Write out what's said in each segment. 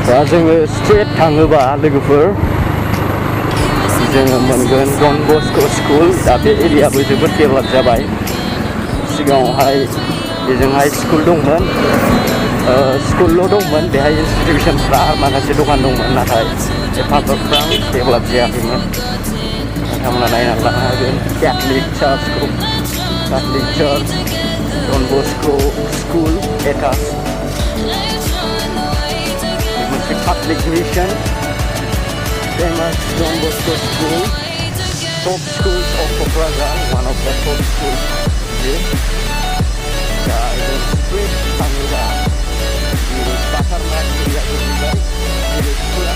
दा जोङो स्ट्रेट थाङोबा लोगोफोर जोङो मोनगोन डन बस्क' स्कुल। दा बे एरियाबो जोबोद डेभेलप जाबाय। सिगाङावहाय बेजोंहाय स्कुल दंमोन, स्कुलल' दंमोन बेहाय इनस्टिटिउसनफ्रा माखासे दखान दंमोन, नाथाय एफाग्राब डेभेलप जायाखैमोन। नोंथांमोना नायनानै लानो हागोन कैथलिक चार्चखौ, Catholic church, Don Bosco' school attached, मोनसे Catholic mission, famous Don Bosco School, top schools of Kokrajhar, one of the top schools here. Street Tanura, Batarmat area goglैबाय, स्कुला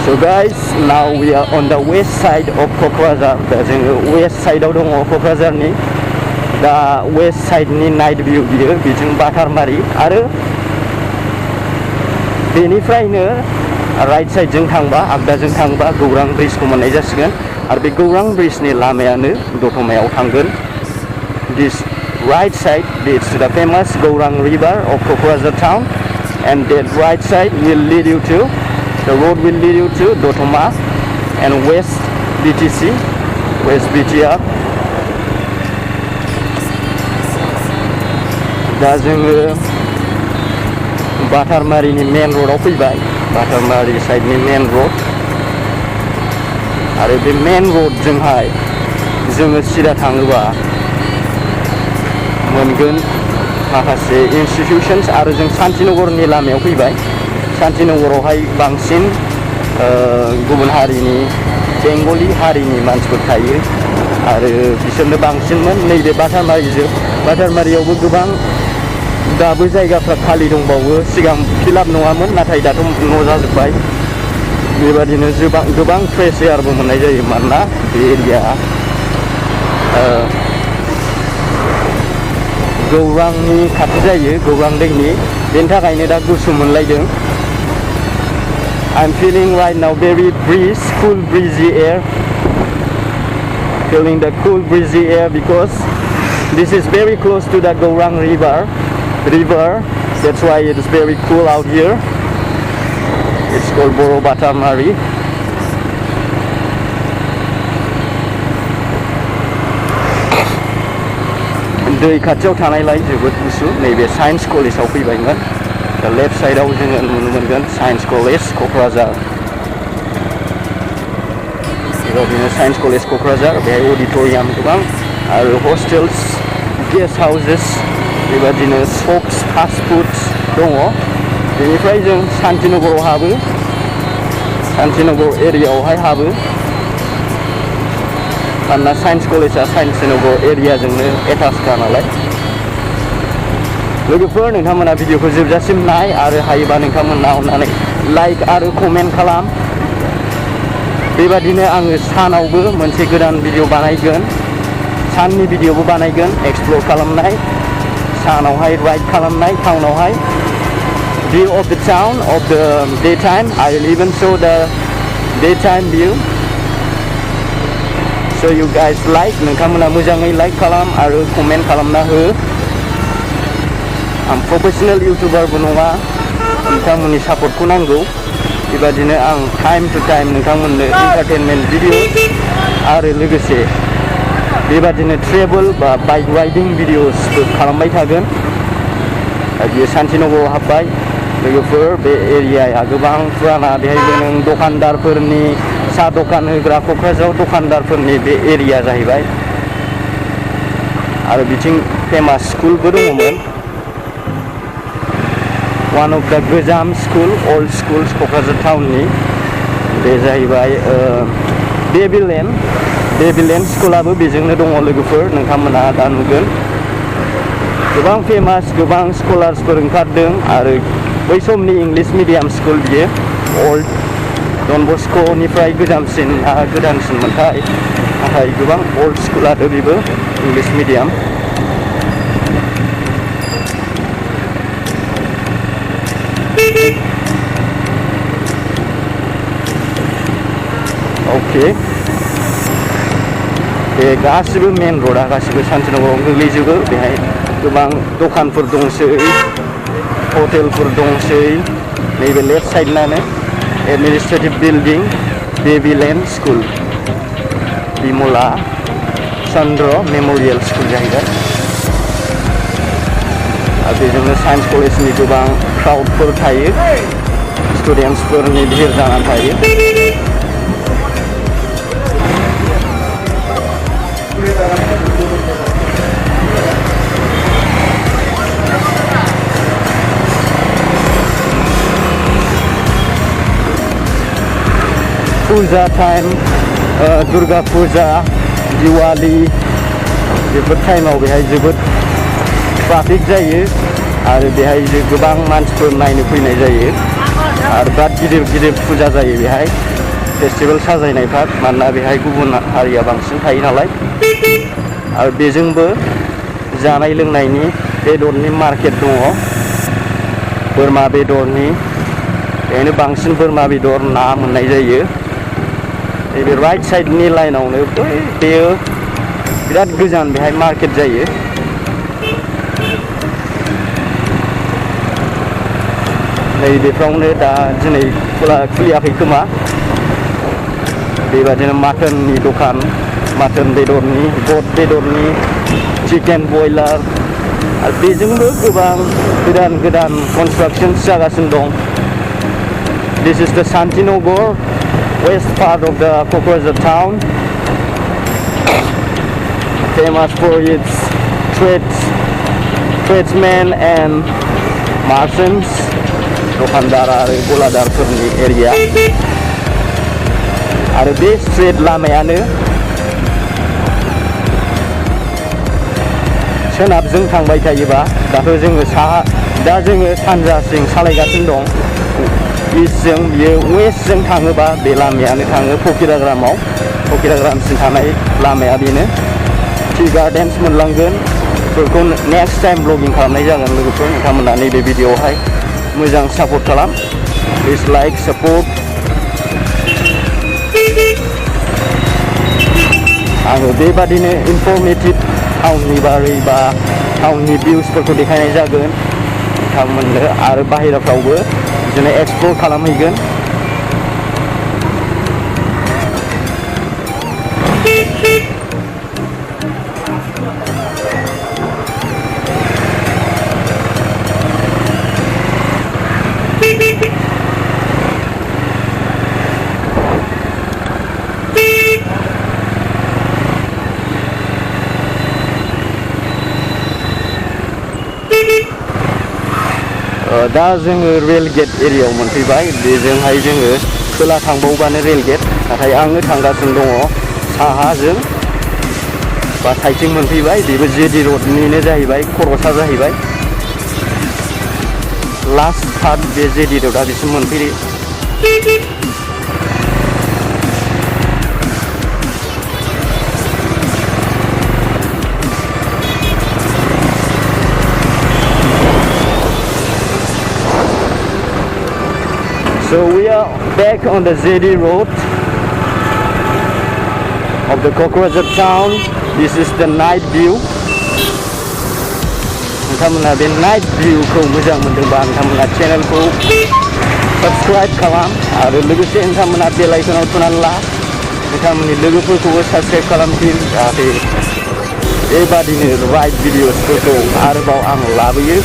So guys, now we are on the west side of Kokrajhar. दा जोङो west side आव दङ क'क्राझारनि। दा west side नि night भिउ बियो, बिजों बाटारमारि आरो बेनिफ्रायनो राइट साइडजों थांबा, आगदाजों थांबा गौरां ब्रिजखौ मोननाय जासिगोन आरो बे गौरां ब्रिजनि लामायानो दतमायाव थांगोन। This right side leads to the famous Gaurang River of Kokrajhar town, and that right side will lead you to, the road will lead you to Dotoma and West BTC, West BTR. दा जोङो बाटारमारिनि मेन र'डआव फैबाय, बाटारमारि साइडनि मेन road आरो बे मेन र'डजोंहाय जोङो सिदा थाङोबा मोनगोन माखासे इनस्टिटिउशन्स आरो जों शान्तिनगरनि लामायाव फैबाय। शान्तिनगरावहाय बांसिन गुबुन हारिनि, बेंगलि हारिनि मानसिफोर थायो आरो बिसोरनो बांसिनमोन। नैबे बाटारमारियावबो गोबां दाबो जायगाफ्रा खालि दंबावो, सिगां फिलाप नङामोन नाथाय दाथ' न' जाजोब्बाय। बेबादिनो गोबां फ्रेश एयारबो मोननाय जायो, मानोना बे एरिया गौरांनि खाथि जायो, गौरां दैनि, बेनि थाखायनो दा गुसु मोनलायदों। I'm feeling right now very breeze, cool breezy air, feeling the cool breezy air because this is very close to the Gaurang river, that's why it is very cool out here. It's called Boro Batamari. दै खाथियाव थानायलाय जोबोद गुसु। नैबे science कलेजाव फैबायमोन। दा left साइडआव जोङो नुनो मोनगोन साइन्स कलेज क'क्राझार। बेबायदिनो साइन्स कलेज क'क्राझार, बेहाय अडिट'रियाम गोबां आरो हस्टेल्स, गेस्ट हाउसेस, बेबायदिनो शप्स, फास्ट फुड्स दङ। बेनिफ्राय जों शान्तिनगराव हाबो, शान्तिनगर एरियायावहाय हाबो, मानोना साइन्स कलेजआ शान्तिनगर एरियाजोंनो एटाचखा नालाय। लोगोफोर, नोंथांमोना भिडिअखौ जोबजासिम नाय आरो हायोबा नोंथांमोना अननानै लाइक आरो कमेन्ट खालाम। बेबादिनो आङो सानावबो मोनसे गोदान भिडिअ बानायगोन, साननि भिडिअबो बानायगोन, एक्सप्लर खालामनाय, सानावहाय राइड खालामनाय टाउनावहाय, view of the town of the daytime. I will even show the daytime view. So you guys like, नोंथांमोना मोजाङै लाइक खालाम आरो कमेन्ट खालामना हो। आं प्रफेसनेल इउटुबारबो नङा, नोंथांमोननि सापर्टखौ नांगौ। बेबादिनो आं टाइम टु टाइम नोंथांमोननो एन्टारटेनमेन्ट भिडिअ आरो लोगोसे बेबादिनो ट्रेभेल बा बाइक राइडिं भिडिअसबो खालामबाय थागोन। बियो शान्तिनगराव हाबबाय लोगोफोर। बे एरियाया गोबां फुराना, बेहायबो नों दखानदारफोरनि, साहा दखान होग्रा क'क्राझाराव दखानदारफोरनि बे एरिया जाहैबाय। आरो बिथिं फेमास स्कुलबो दङमोन, वान अफ द गोजाम स्कुल, अल्ड स्कुल्स क'क्राझार टाउननि, बे जाहैबाय बेबिलेन स्कुलाबो बेजोंनो दङ लोगोफोर। नोंथांमोना दा नुगोन गोबां फेमास, गोबां स्कलार्सफोर ओंखारदों आरो बै समनि इंलिश मिडियाम स्कुल बियो, अल्ड डन बस्क'निफ्राय गोदानसिनमोनथाय नाथाय गोबां ओल्ड स्कुल आरो बेबो इंलिश मिडियाम ओके बे गासिबो मेन र'डआ गासिबो शान्तिनगराव गोग्लैजोबो बेहाय गोबां दखानफोर दंसै हटेलफोर दंसै नैबे लेफ्ट साइडनानो administrative building Babyland school Bimala Chandra memorial school जाहैबाय आरो बेजोंनो साइन्स कलेजनि गोबां क्राउडफोर थायो स्टुडेन्टसफोरनि भिर जानानै थायो फुजा टाइम दुर्गा फुजा दिवाली बेफोर टाइमाव बेहाय जोबोद ट्राफिक जायो आरो बेहाय गोबां मानसिफोर नायनो फैनाय जायो आरो बिराद गिदिर गिदिर फुजा जायो बेहाय फेस्टिभेल साजायनायफ्रा मानोना बेहाय गुबुन हारिया बांसिन थायो नालाय आरो बेजोंबो जानाय लोंनायनि बेदरनि मार्केट दङ बोरमा बेदरनि बेहायनो बांसिन बोरमा बेदर ना मोननाय जायो नैबे राइट साइडनि लाइनावनो बेयो बिराद गोजान बेहाय मार्केट जायो नैबेफ्रावनो दा दिनै खुलियाखै खोमा बेबादिनो माटननि दखान माटन बेदरनि गट बेदरनि चिकेन बयलार आरो बेजोंबो गोबां गोदान कनस्ट्राक्शन्स जागासिनो दं दिस इज द Shantinagar west part of the Kokrajhar town famous for its tradesmen and merchants दखानदार आरो गलादारफोरनि एरिया आरो बे स्ट्रेट लामायानो सोनाबजों थांबाय थायोबा दाथ' जोङो सानजाथिं सालायगासिनो दं इस्टजों बियो वेस्टजों थाङोबा बे लामायानो थाङो फकिराग्रामसिम थानाय लामाया बेनो टि गार्डेन्स मोनलांगोन बेफोरखौ नेक्स्ट टाइम ब्लगिं खालामनाय जागोन लोगोफोर नोंथांमोना नैबे भिडिअआवहाय मोजां सापर्ट खालाम प्लिज लाइक सापर्ट आङो बेबादिनो इनफरमेटिभ टाउननि बारै बा टाउननि भिउसफोरखौ देखायनाय जागोन नोंथांमोननो आरो बाहेराफ्रावबो बिदिनो एक्सप्लर खालामहैगोन दा जोङो रेल गेट एरियायाव मोनफैबाय बेजोंहाय जोङो खोला थांबावबानो रेल गेट नाथाय आङो थांगासिनो दङ साहाजों बा साइडथिं मोनफैबाय बेबो जेडि रडनिनो जाहैबाय खर'सा जाहैबाय लास्ट पार्ट बे जेडि रडआ बिसिम मोनफैयो So we are back on the ZD road of the Kokrajhar town. This is the night view. नोंथांमोना बे नाइट भिउखौ मोजां मोनदोंबा नोंथांमोना चेनेलखौ साबस्क्राइब खालाम आरो लोगोसे नोंथांमोना बेल आइकनाव थुनानै ला नोंथांमोननि लोगोफोरखौबो साबस्क्राइब खालामफिन जाहाथे बेबादिनो राइड भिडिअसफोरखौ आरोबाव आं लाबोयो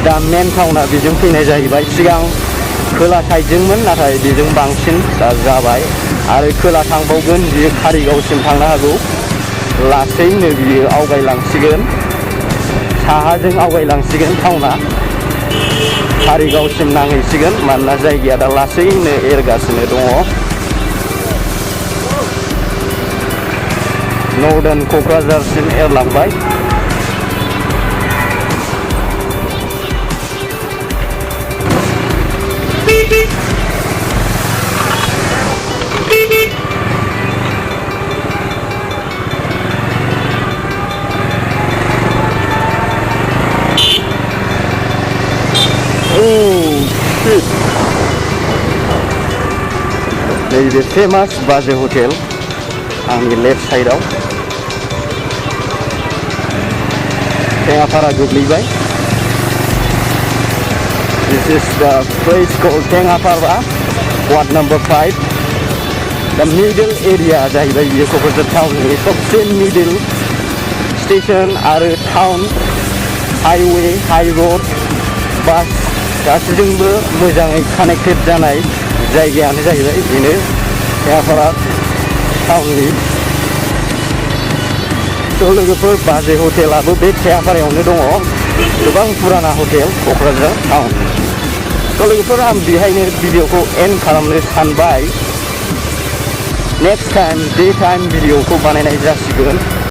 दा मेन टाउना बेजों फैनाय जाहैबाय सिगां खोला साइडजोंमोन नाथाय बेजों बांसिन दा जाबाय आरो खोला थांबावगोन बियो कारिगावसिम थांनो हागौ लासैनो बियो आवगायलांसिगोन साहाजों आवगायलांसिगोन टाउना कारिगावसिम नांहैसिगोन मानोना जायगाया दा लासैनो एरगासिनो दङ नर्दार्न क'क्राझारसिम एरलांबाय। नैबे फेमास बाजै हटेल आंनि लेफ्ट साइडआव टेङापारा गोग्लैबाय। This is the place called Tengapara, ward number 5। दा मिडल एरिया जाहैबाय बियो क'क्राझार टाउननि सबसे मिडल स्टेशन आरो town, highway, high road, bus गासैजोंबो मोजाङै कानेक्टेड जानाय जायगायानो जाहैबाय बेनो टेङापारा टाउननि। थ' लोगोफोर बाजै हटेलाबो बे टेङापारायावनो दङ, गोबां पुराना हटेल क'क्राझार टाउन। थ' लोगोफोर आं बेहायनो भिडिअखौ एन्ड खालामनो सानबाय। नेक्स्ट टाइम डे टाइम भिडिअखौ बानायनाय जासिगोन।